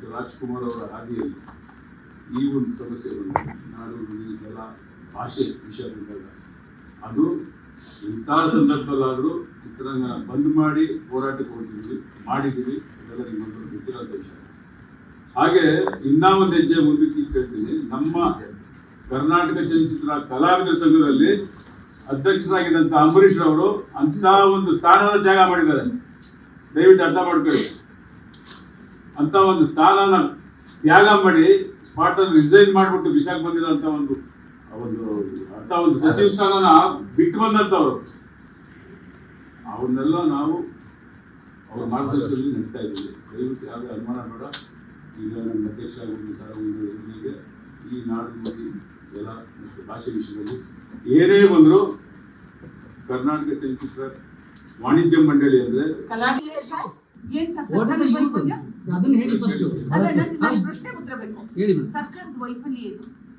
Doctor Rajkumar ಅವರ ಹಾದಿಯಲ್ಲಿ ಈ ಒಂದು ಸಮಸ್ಯೆಗಳು ನಾಡು ನುಡಿ ಜಲ ಭಾಷೆ ವಿಷಯ ಬಂದಾಗ ಅದು ಇಂಥ ಸಂದರ್ಭದಲ್ಲಾದರೂ ಚಿತ್ರರಂಗ ಬಂದ್ ಮಾಡಿ ಹೋರಾಟಕ್ಕೆ ಹೋಗ್ತಿದ್ವಿ ಮಾಡಿದ್ದೀವಿ, ಅದೆಲ್ಲ ನಿಮ್ಮಂತವ್ರು ಗೊತ್ತಿರೋಂಥ ವಿಷಯ. ಹಾಗೆ ಇನ್ನೂ ಒಂದು ಹೆಜ್ಜೆ ಮುಂದಕ್ಕೆ ಕೇಳ್ತೀನಿ. ನಮ್ಮ ಕರ್ನಾಟಕ ಚಲನಚಿತ್ರ ಕಲಾವಿದರ ಸಂಘದಲ್ಲಿ ಅಧ್ಯಕ್ಷರಾಗಿದ್ದಂಥ ಅಂಬರೀಷ್ ರವರು ಅಂತ ಒಂದು ಸ್ಥಾನದ ತ್ಯಾಗ ಮಾಡಿದ್ದಾರೆ. ದಯವಿಟ್ಟು ಅರ್ಥ ಮಾಡ್ಕೊಳ್ಳಿ. ಅಂತ ಒಂದು ಸ್ಥಾನನ ತ್ಯಾಗ ಮಾಡಿ ಸ್ಪಾಟ್ ಅಲ್ಲಿ ರಿಸೈನ್ ಮಾಡಿಬಿಟ್ಟು ವಿಷಯಕ್ಕೆ ಬಂದಿರೋಂಥ ಒಂದು ಸಚಿವ ಸ್ಥಾನನ ಬಿಟ್ಟು ಬಂದಂಥವ್ರು, ಅವನ್ನೆಲ್ಲ ನಾವು ಅವ್ರ ಮಾರ್ಗದರ್ಶನದಲ್ಲಿ ನಡೀತಾ ಇದ್ದೀವಿ. ದಯವಿಟ್ಟು ಯಾವುದೇ ಅನುಮಾನ ಬೇಡ. ಈಗ ನಮ್ಮ ಅಧ್ಯಕ್ಷರಾಗಿದ್ದು ಸಾರ್ವಜನಿಕರಿಗೆ ಈ ನಾಡು ನುಡಿ ಜಲ ಮತ್ತು ಭಾಷೆ ವಿಷಯದಲ್ಲಿ ಏನೇ ಬಂದರೂ ಕರ್ನಾಟಕ ಚಲನಚಿತ್ರ ವಾಣಿಜ್ಯ ಮಂಡಳಿ ಅಂದ್ರೆ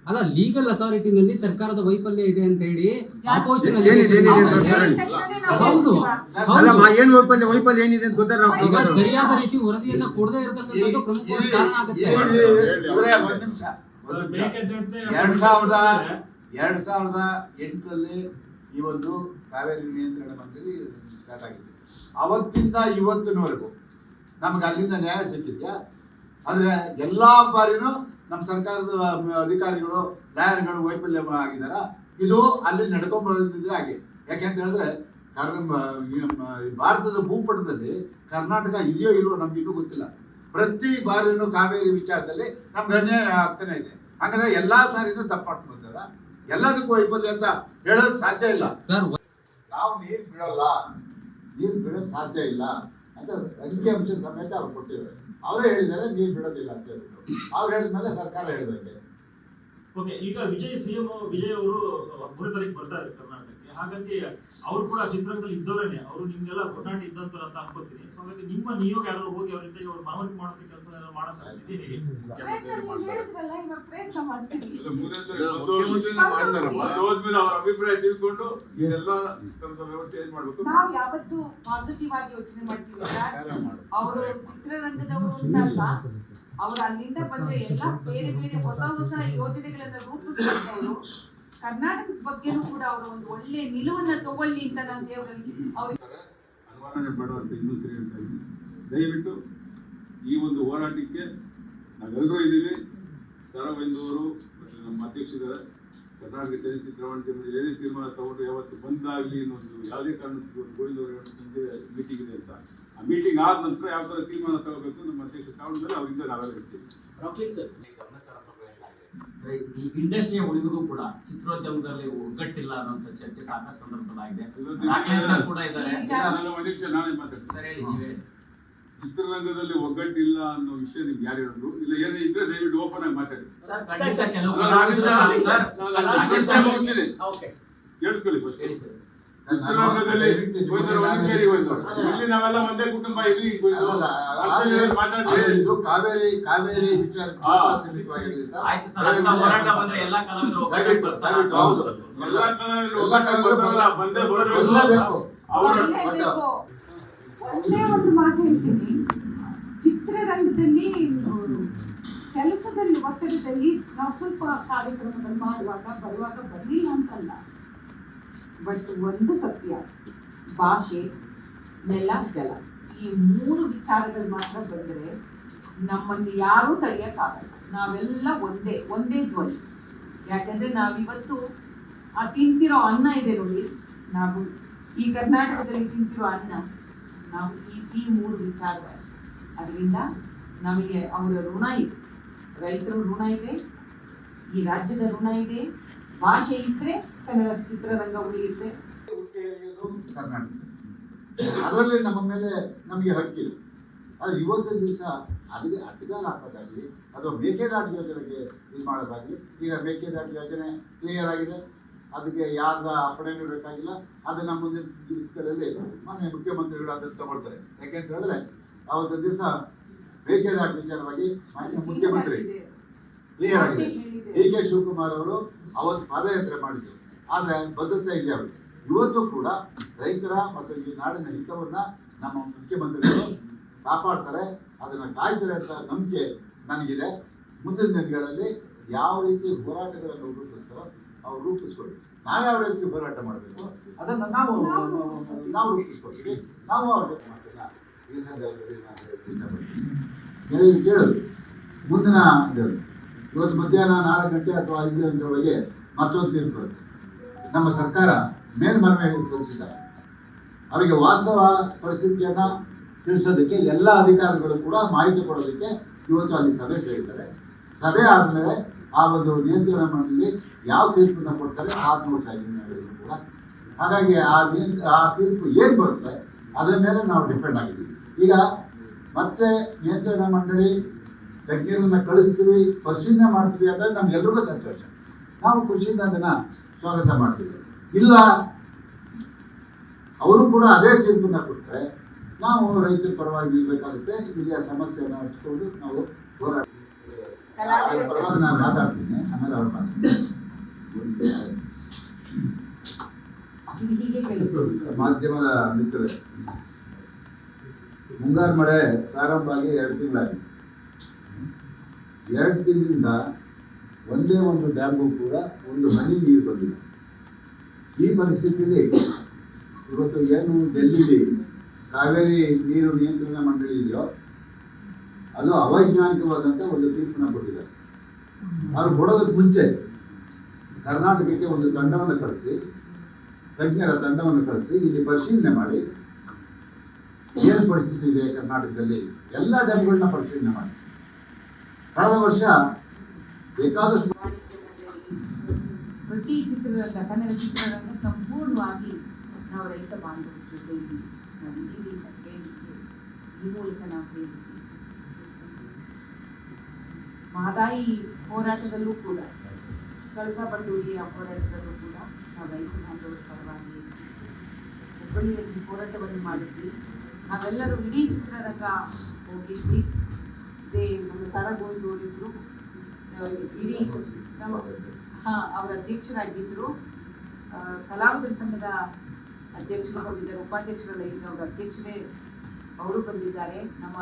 ಅಲ್ಲ, ಲೀಗಲ್ ಅಥಾರಿಟಿನಲ್ಲಿ ಸರ್ಕಾರದ ವೈಫಲ್ಯ ಇದೆ ಅಂತ ಹೇಳಿ ಆಪೋಸಿಷನ್ ವೈಫಲ್ಯ ಏನಿದೆ ಅಂತ ಗೊತ್ತಾಗ ಸರಿಯಾದ ರೀತಿ ವರದಿಯನ್ನ ಕೊಡದೇ ಇರತಕ್ಕಂಥದ್ದು ಪ್ರಮುಖ ಕಾರಣ ಆಗುತ್ತೆ. 2008ರಲ್ಲಿ ಈ ಒಂದು ಕಾವೇರಿ ನಿಯಂತ್ರಣ ಮಂಡಳಿ ಸ್ಟಾರ್ಟ್ ಆಗಿದೆ. ಅವತ್ತಿಂದ ಇವತ್ತಿನವರೆಗೂ ನಮ್ಗೆ ಅಲ್ಲಿಂದ ನ್ಯಾಯ ಸಿಕ್ಕಿದ್ಯಾ? ಆದ್ರೆ ಎಲ್ಲಾ ಬಾರಿನೂ ನಮ್ಮ ಸರ್ಕಾರದ ಅಧಿಕಾರಿಗಳು ಲಾಯರ್ಗಳು ವೈಫಲ್ಯ ಆಗಿದಾರ. ಇದು ಅಲ್ಲಿ ನಡ್ಕೊಂಡ್ ಬರೋದಿದ್ರೆ ಹಾಗೆ. ಯಾಕೆಂತ ಹೇಳಿದ್ರೆ ಭಾರತದ ಭೂಪಟದಲ್ಲಿ ಕರ್ನಾಟಕ ಇದೆಯೋ ಇಲ್ವೋ ನಮ್ಗೆ ಇನ್ನೂ ಗೊತ್ತಿಲ್ಲ. ಪ್ರತಿ ಬಾರಿನೂ ಕಾವೇರಿ ವಿಚಾರದಲ್ಲಿ ನಮ್ಗೆ ಅನ್ಯಾಯ ಆಗ್ತಾನೆ ಇದೆ. ಹಾಗಾದ್ರೆ ಎಲ್ಲಾ ಸಾರಿನೂ ತಪ್ಪಾಟ್ ಬಂದಾರ. ಎಲ್ಲದಕ್ಕೂ ವೈಫಲ್ಯ ಅಂತ ಹೇಳೋಕ್ ಸಾಧ್ಯ ಇಲ್ಲ. ನಾವು ನೀರು ಬಿಡೋಕ್ ಸಾಧ್ಯ ಇಲ್ಲ ಅಂತ ಅಂಕಿ ಅಂಶ ಸಮೇತ ಅವ್ರು ಕೊಟ್ಟಿದ್ದಾರೆ. ಅವರೇ ಹೇಳಿದ್ದಾರೆ ನೀರು ಬಿಡೋದಿಲ್ಲ ಅಂತ ಹೇಳ್ಬಿಟ್ಟು. ಅವ್ರು ಹೇಳಿದ್ಮೇಲೆ ಸರ್ಕಾರ ಹೇಳಿದಂಗೆ. ಈಗ ಸಿಎಂ ವಿಜಯ್ ಅವರು 3 ತಾರೀಕು ಬರ್ತಾರೆ ಕರ್ನಾಟಕಕ್ಕೆ. ಹಾಗಾಗಿ ಅವ್ರು ಕೂಡ ಚಿತ್ರರಂಗದಲ್ಲಿ ಇದ್ದವರೇನೆ, ಅವರು ನಿಮ್ಗೆಲ್ಲ ಒಡನಾಟ ಇದ್ದಂತ ಅಂತ ಅನ್ಕೋತೀನಿ. ಹಾಗಾಗಿ ನಿಮ್ಮ ನಿಯೋಗ ಯಾರು ಹೋಗಿ ಅವರಿಂದ ಅವ್ರು ಮನವರಿಕೆ ಮಾಡೋದಕ್ಕೆ ಕೆಲಸ ಮಾಡೋ ಸಾಧ್ಯತೆ ಹೇಗೆ? ಅವರ ಅಭಿಪ್ರಾಯ ತಿಳ್ಕೊಂಡು ಎಲ್ಲ ವ್ಯವಸ್ಥೆ ಏನ್ ಮಾಡ್ಬೇಕು. ನಾವು ಯಾವತ್ತು ಪಾಸಿಟಿವ್ ಆಗಿ ಯೋಚನೆ ಮಾಡ್ತೀವಿ. ಅವರು ಚಿತ್ರರಂಗದವರು ಅಂತಲ್ಲ, ಅವರು ಅಲ್ಲಿಂದ ಬಂದ್ರೆ ಎಲ್ಲ ಬೇರೆ ಬೇರೆ ಹೊಸ ಯೋಜನೆಗಳನ್ನ ರೂಪಿಸಿದವರು. ಕರ್ನಾಟಕದ ಬಗ್ಗೆನೂ ಕೂಡ ಅವರು ಒಂದು ಒಳ್ಳೆ ನಿಲುವನ್ನ ತಗೊಳ್ಳಿ ಅಂತ ನಾನು ದೇವರಲ್ಲಿ ಅನುಮಾನ ಮಾಡುವಂತ ಇನ್ನೂ ಸರಿ ಅಂತ ಇದ್ದೀನಿ. ದಯವಿಟ್ಟು ಈ ಒಂದು ಹೋರಾಟಕ್ಕೆ ನಾವೆಲ್ಲರೂ ಇದ್ದೀವಿ. ಸರವೆಂದವರು ನಮ್ಮ ಅಧ್ಯಕ್ಷರ ಕರ್ನಾಟಕ ಚಲನಚಿತ್ರ ವಾಣಿಜ್ಯ ಮಂಡಳಿ ಏನೇ ತೀರ್ಮಾನ ತಗೊಂಡು ಯಾವತ್ತು ಬಂದಾಗಲಿ ಅನ್ನೋದು ಯಾವುದೇ ಕಾರಣಕ್ಕೂ ಗೋವಿಂದ ಅವರು ಸಂಜೆ ಮೀಟಿಂಗ್ ಇದೆ ಅಂತ. ಆ ಮೀಟಿಂಗ್ ಆದ ನಂತರ ಯಾವ ಥರ ತೀರ್ಮಾನ ತಗೋಬೇಕು ನಮ್ಮ ಅಧ್ಯಕ್ಷ ತಗೊಂಡ್ಮೇಲೆ ಅವರಿಂದ ನಾವೆಲ್ಲ ಇರ್ತೀವಿ. ಈ ಇಂಡಸ್ಟ್ರಿಯ ಉಳಿವಿಗೂ ಕೂಡ ಚಿತ್ರೋದ್ಯಮದಲ್ಲಿ ಒಗ್ಗಟ್ಟಿಲ್ಲ ಅನ್ನೋಂಥ ಚರ್ಚೆ ಸಾಕಷ್ಟು ಸಂದರ್ಭದಾಗಿದೆ. ಕೂಡ ಇದ್ದಾರೆ. ನಾನೇ ಮಾತಾಡ್ತೀನಿ. ಚಿತ್ರರಂಗದಲ್ಲಿ ಒಗ್ಗಟ್ಟಿಲ್ಲ ಅನ್ನೋ ವಿಷಯ ನಿಮ್ಗೆ ಯಾರು ಹೇಳಿದ್ರು? ಇಲ್ಲ ಏನೇ ಇದ್ರೆ ದಯವಿಟ್ಟು ಓಪನ್ ಆಗಿ ಮಾತಾಡಿ. ಕೇಳಿಸ್ಕೊಳ್ಳಿ ಫಸ್ಟ್. ಚಿತ್ರರಂಗದಲ್ಲಿ ಇಲ್ಲಿ ನಾವೆಲ್ಲ ಒಂದೇ ಕುಟುಂಬ. ಇಲ್ಲಿ ಇದು ಕಾವೇರಿ ವಿಚಾರ ಒಂದೇ ಒಂದು ಮಾತು ಹೇಳ್ತೀನಿ. ಚಿತ್ರರಂಗದಲ್ಲಿ ಕೆಲಸದಲ್ಲಿ ಒತ್ತಡದಲ್ಲಿ ನಾವು ಸ್ವಲ್ಪ ಕಾರ್ಯಕ್ರಮಗಳು ಬರುವಾಗ ಬರಲಿಲ್ಲ ಅಂತಲ್ಲ. ಬಟ್ ಒಂದು ಸತ್ಯ, ಭಾಷೆ, ನೆಲ, ಜಲ, ಈ 3 ವಿಚಾರಗಳು ಮಾತ್ರ ಬಂದರೆ ನಮ್ಮನ್ನು ಯಾರೂ ತಡೆಯಕ್ಕಾಗಲ್ಲ. ನಾವೆಲ್ಲ ಒಂದೇ ಧ್ವನಿ. ಯಾಕಂದ್ರೆ ನಾವಿವತ್ತು ತಿಂತಿರೋ ಅನ್ನ ಇದೆ ನೋಡಿ, ನಾವು ಈ ಕರ್ನಾಟಕದಲ್ಲಿ ತಿಂತಿರೋ ಅನ್ನ ನಾವು ಈ 3 ವಿಚಾರಗಳು. ಅದರಿಂದ ನಮಗೆ ಅವರ ಋಣ ಇದೆ, ರೈತರ ಋಣ ಇದೆ, ಈ ರಾಜ್ಯದ ಋಣ ಇದೆ. ಭಾಷೆ ಇದ್ರೆ ಕನ್ನಡ ಚಿತ್ರರಂಗ ಉಳಿಯುತ್ತೆ. ಕರ್ನಾಟಕ ಅದರಲ್ಲಿ ನಮ್ಮ ಮೇಲೆ ನಮಗೆ ಹಕ್ಕಿದೆ. ಅದು ಇವತ್ತಿನ ದಿವಸ ಅದಕ್ಕೆ ಅಡ್ಡಗಾಲ ಹಾಕೋದಾಗಲಿ ಅಥವಾ ಮೇಕೆದಾಟು ಯೋಜನೆಗೆ ಇದು ಮಾಡೋದಾಗಲಿ. ಈಗ ಮೇಕೆದಾಟು ಯೋಜನೆ ಕ್ಲಿಯರ್ ಆಗಿದೆ, ಅದಕ್ಕೆ ಯಾರ್ದ ಅಪ್ಪಣೆನೂ ಬೇಕಾಗಿಲ್ಲ. ಅದನ್ನು ಮುಂದಿನ ದಿನಗಳಲ್ಲಿ ಮಾನ್ಯ ಮುಖ್ಯಮಂತ್ರಿಗಳು ಅದನ್ನು ತಗೊಳ್ತಾರೆ. ಯಾಕೆಂತ ಹೇಳಿದ್ರೆ ಅವತ್ತಿನ ದಿವಸ ಮೇಕೆದಾಟು ವಿಚಾರವಾಗಿ ಮಾನ್ಯ ಮುಖ್ಯಮಂತ್ರಿ ಕ್ಲಿಯರ್ ಆಗಿದೆ. ಡಿ.ಕೆ. ಶಿವಕುಮಾರ್ ಅವರು ಅವತ್ತು ಪಾದಯಾತ್ರೆ ಮಾಡಿದ್ರು. ಆದರೆ ಬದ್ಧತೆ ಇದೆ ಅವರು. ಇವತ್ತು ಕೂಡ ರೈತರ ಮತ್ತು ಈ ನಾಡಿನ ಹಿತವನ್ನ ನಮ್ಮ ಮುಖ್ಯಮಂತ್ರಿಗಳು ಕಾಪಾಡ್ತಾರೆ, ಅದನ್ನು ಕಾಯ್ತಾರೆ ಅಂತ ನಂಬಿಕೆ ನನಗಿದೆ. ಮುಂದಿನ ದಿನಗಳಲ್ಲಿ ಯಾವ ರೀತಿ ಹೋರಾಟಗಳನ್ನು ರೂಪಿಸ್ತಾರೋ ಅವ್ರು ರೂಪಿಸ್ಕೊಳ್ಳಿ. ನಾವು ಯಾವ ರೀತಿ ಹೋರಾಟ ಮಾಡಬೇಕು ಅದನ್ನು ನಾವು ರೂಪಿಸ್ಕೊಳ್ತೀವಿ. ನಾವು ಅವ್ರ ಜೊತೆ ಮಾತನ್ನ ಈ ಸಂದರ್ಭದಲ್ಲಿ ನಾನು ಹೇಳಕ್ಕೆ ಇಷ್ಟಪಡ್ತೀನಿ. ಕೇಳೋದು ಮುಂದಿನ ಇವತ್ತು ಮಧ್ಯಾಹ್ನ 4 ಗಂಟೆ ಅಥವಾ 5 ಗಂಟೆ ಒಳಗೆ ಮತ್ತೊಂದು ತೀರ್ಪು ಬರುತ್ತೆ. ನಮ್ಮ ಸರ್ಕಾರ ಮೇಲ್ಮನವಿ ಸಲ್ಲಿಸಿದ್ದಾರೆ. ಅವರಿಗೆ ವಾಸ್ತವ ಪರಿಸ್ಥಿತಿಯನ್ನು ತಿಳಿಸೋದಕ್ಕೆ ಎಲ್ಲ ಅಧಿಕಾರಿಗಳು ಕೂಡ ಮಾಹಿತಿ ಕೊಡೋದಕ್ಕೆ ಇವತ್ತು ಅಲ್ಲಿ ಸಭೆ ಸೇರಿದ್ದಾರೆ. ಸಭೆ ಆದಮೇಲೆ ಆ ಒಂದು ನಿಯಂತ್ರಣ ಮಂಡಳಿ ಯಾವ ತೀರ್ಪನ್ನು ಕೊಡ್ತಾರೆ ಆಗ ನೋಡ್ತಾ ಇದ್ದೀವಿ ನಾವೆಲ್ಲರೂ ಕೂಡ. ಹಾಗಾಗಿ ಆ ತೀರ್ಪು ಏನು ಬರುತ್ತೆ ಅದರ ಮೇಲೆ ನಾವು ಡಿಪೆಂಡ್ ಆಗಿದ್ದೀವಿ. ಈಗ ಮತ್ತೆ ನಿಯಂತ್ರಣ ಮಂಡಳಿ ತಜ್ಞರನ್ನು ಕಳಿಸ್ತೀವಿ, ಪರಿಶೀಲನೆ ಮಾಡ್ತೀವಿ ಅಂದರೆ ನಮ್ಗೆಲ್ರಿಗೂ ಸಂತೋಷ. ನಾವು ಖುಷಿಯಿಂದ ಅದನ್ನು ಸ್ವಾಗತ ಮಾಡ್ತೀವಿ. ಇಲ್ಲ ಅವರು ಕೂಡ ಅದೇ ತೀರ್ಪನ್ನು ಕೊಟ್ಟರೆ ನಾವು ರೈತರ ಪರವಾಗಿ ನಿಲ್ಲಬೇಕಾಗುತ್ತೆ. ಇಲ್ಲಿಯ ಸಮಸ್ಯೆಯನ್ನು ಹಚ್ಕೊಂಡು ನಾವು ಹೋರಾಟ ಪರವಾಗಿ ನಾನು ಮಾತಾಡ್ತೀನಿ, ಆಮೇಲೆ ಅವ್ರು ಮಾತಾಡ್ತೀನಿ. ಮಾಧ್ಯಮದ ಮಿತ್ರರೇ, ಮುಂಗಾರು ಮಳೆ ಪ್ರಾರಂಭ ಆಗಿ 2 ತಿಂಗಳಾಗಿದೆ. 2 ತಿಂಗಳಿಂದ ಒಂದೇ ಒಂದು ಡ್ಯಾಮ್ಗೂ ಕೂಡ ಒಂದು ಹನಿ ನೀರು ಬಂದಿಲ್ಲ. ಈ ಪರಿಸ್ಥಿತಿಯಲ್ಲಿ ಇವತ್ತು ಏನು ಡೆಲ್ಲಿಲಿ ಕಾವೇರಿ ನೀರು ನಿಯಂತ್ರಣ ಮಂಡಳಿ ಇದೆಯೋ ಅದು ಅವೈಜ್ಞಾನಿಕವಾದಂಥ ಒಂದು ತೀರ್ಪನ್ನು ಕೊಟ್ಟಿದ್ದಾರೆ. ಅವರು ಕೊಡೋದಕ್ಕೆ ಮುಂಚೆ ಕರ್ನಾಟಕಕ್ಕೆ ಒಂದು ತಂಡವನ್ನು ಕಳಿಸಿ, ತಜ್ಞರ ತಂಡವನ್ನು ಕಳಿಸಿ ಇಲ್ಲಿ ಪರಿಶೀಲನೆ ಮಾಡಿ ಏನು ಪರಿಸ್ಥಿತಿ ಇದೆ ಕರ್ನಾಟಕದಲ್ಲಿ ಎಲ್ಲ ಡ್ಯಾಮ್ಗಳನ್ನ ಪರಿಶೀಲನೆ ಮಾಡಿ. ಕಳೆದ ವರ್ಷ ಬೇಕಾದಷ್ಟು ಪ್ರತಿ ಚಿತ್ರರಂಗ, ಕನ್ನಡ ಚಿತ್ರರಂಗ ಸಂಪೂರ್ಣವಾಗಿ ನಾವು ರೈತ ಬಾಂಧವರ ಜೊತೆ ನಾವು ಇದ್ದೀವಿ ಅಂತ ಹೇಳಲಿಕ್ಕೆ ಈ ಮೂಲಕ ನಾವು ಹೇಳಲಿಕ್ಕೆ ಇಚ್ಛಿಸ್ತೀವಿ. ಮಹದಾಯಿ ಹೋರಾಟದಲ್ಲೂ ಕೂಡ, ಕಳಸಾ ಬಂಡೂರಿಯ ಹೋರಾಟದಲ್ಲೂ ಕೂಡ ನಾವು ರೈತ ಬಾಂಧವರ ಪರವಾಗಿ ಹುಬ್ಬಳ್ಳಿಯಲ್ಲಿ ಹೋರಾಟವನ್ನು ಮಾಡಿದ್ವಿ. ನಾವೆಲ್ಲರೂ ಇಡೀ ಚಿತ್ರರಂಗ ಹೋಗಿದ್ವಿ. ನಮ್ಮ ಸರಗೋಂದೂರಿದ್ರು, ಇಡೀ ಅವರ ಅಧ್ಯಕ್ಷರಾಗಿದ್ದರು. ಕಲಾವಿದರ ಸಂಘದ ಅಧ್ಯಕ್ಷರು ಬಂದಿದ್ದಾರೆ, ಉಪಾಧ್ಯಕ್ಷರಲ್ಲ, ಈಗ ಅವರ ಅಧ್ಯಕ್ಷರೇ ಅವರು ಬಂದಿದ್ದಾರೆ. ನಮ್ಮ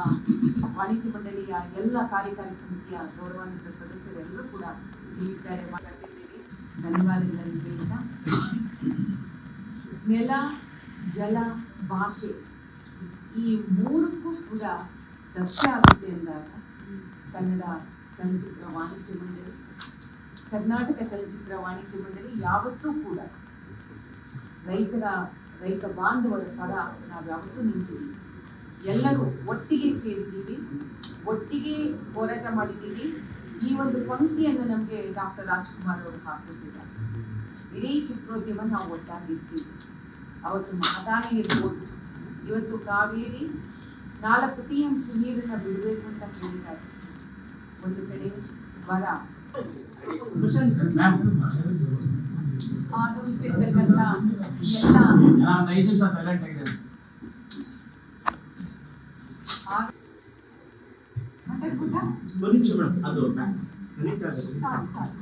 ವಾಣಿಜ್ಯ ಮಂಡಳಿಯ ಎಲ್ಲ ಕಾರ್ಯಕಾರಿ ಸಮಿತಿಯ ಗೌರವಾನ್ವಿತ ಸದಸ್ಯರೆಲ್ಲರೂ ಕೂಡ ಇಲ್ಲಿದ್ದಾರೆ, ಮಾತಾಡ್ತಿದ್ದೀರಿ. ಧನ್ಯವಾದಗಳನ್ನು ಹೇಳ್ತಾ, ನೆಲ, ಜಲ, ಭಾಷೆ ಈ 3ಕ್ಕೂ ಕೂಡ ದಕ್ಷ ಆಗುತ್ತೆ ಅಂದಾಗ ಕನ್ನಡ ಚಲನಚಿತ್ರ ವಾಣಿಜ್ಯ ಮಂಡಳಿ, ಕರ್ನಾಟಕ ಚಲನಚಿತ್ರ ವಾಣಿಜ್ಯ ಮಂಡಳಿ ಯಾವತ್ತೂ ಕೂಡ ರೈತ ಬಾಂಧವರ ಪರ ನಾವು ಯಾವತ್ತೂ ನಿಂತಿದ್ದೀವಿ. ಎಲ್ಲರೂ ಒಟ್ಟಿಗೆ ಸೇರಿದ್ದೀವಿ, ಒಟ್ಟಿಗೆ ಹೋರಾಟ ಮಾಡಿದ್ದೀವಿ. ಈ ಒಂದು ಪಂಕ್ತಿಯನ್ನು ನಮಗೆ ಡಾಕ್ಟರ್ ರಾಜ್ಕುಮಾರ್ ಅವರು ಹಾಕಿಕೊಟ್ಟಿದ್ದಾರೆ. ಇಡೀ ಚಿತ್ರೋದ್ಯಮ ನಾವು ಒಟ್ಟಾಗಿರ್ತೀವಿ. ಅವತ್ತು ಮಹದಾಯಿ ಇರ್ಬೋದು, ಇವತ್ತು ಕಾವೇರಿ 4 TMC ನೀರನ್ನು ಬಿಡಬೇಕು ಅಂತ ಹೇಳಿದ್ದಾರೆ. ಒಂದು ಕಡೆ ಬರ ಆಗಮಿಸಿರ್ತಕ್ಕಂಥ ಎಲ್ಲ 5 ನಿಮಿಷ ಸೈಲೆಂಟ್ ಆಗಿದೆ. ಮಾತಾಡ್ಬೋದಾ? ಒಂದು ನಿಮಿಷ ಮೇಡಮ್, ಅದು ಸಾಕು